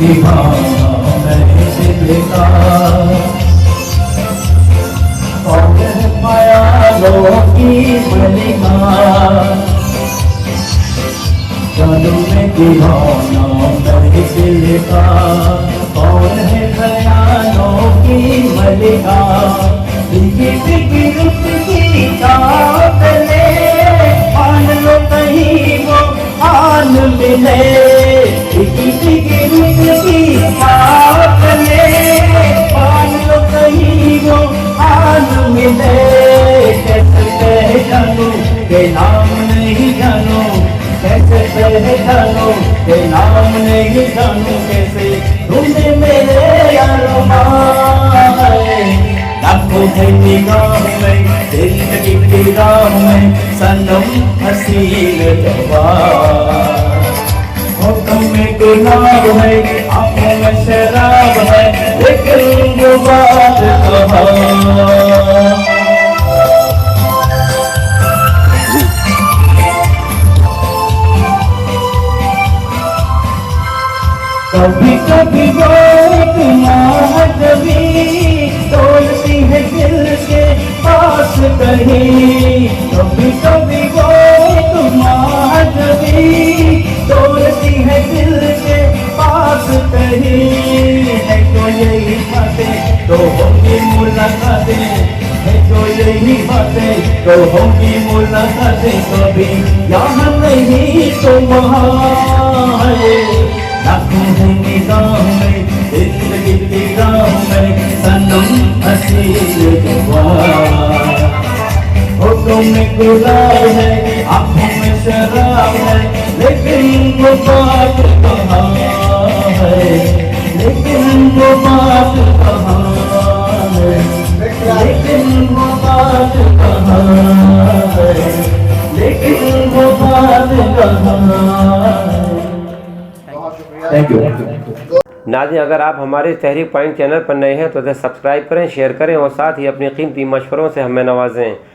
दीवाना मैं दिल का। कौन ख्यालों की मलिका, जादू में दीवाना मैं दिल का। कौन है ख्यालों की मलिका, बिकी बिकी रुत की कातले, मान लो कहीं वो आन मिले। बिकी बिकी रुत की कातले, मान लो कहीं वो आन मिले। कैसे पहचानूं के नाम नहीं जानूं, कैसे पहचानूं के नाम नहीं जानूं। कैसे ढूंढे मेरे अरमान, लाखों है निगाह में जिंदगी की राह में सनम हसीन जवान। होठों में गुलाब है, आंखों में शराब है, लेकिन वो बात कहाँ। कभी कभी वो एक महाजबी तोड़ती है दिल के पास कहीं। कभी कभी वो एक महाजबी तोड़ती है दिल के पास कहीं। है तो यही बातें तो होंगी मुलाकातें, है तो यही बातें तो होंगी मुलाकातें। कभी यहाँ नहीं तो वहाँ है, लाखों है निगाह में जिंदगी की राह में सनम हसीन जवान। होठों में गुलाब है, आंखों में शराब है, लेकिन वो बात कहाँ है। लेकिन वो बात कहाँ है, लेकिन वो बात कहाँ है, लेकिन वो बात कहाँ है। Thank you. नाज़रीन, अगर आप हमारे तहरीक पॉइंट चैनल पर नए हैं तो इसे सब्सक्राइब करें, शेयर करें और साथ ही अपनी कीमती मशवरों से हमें नवाजें।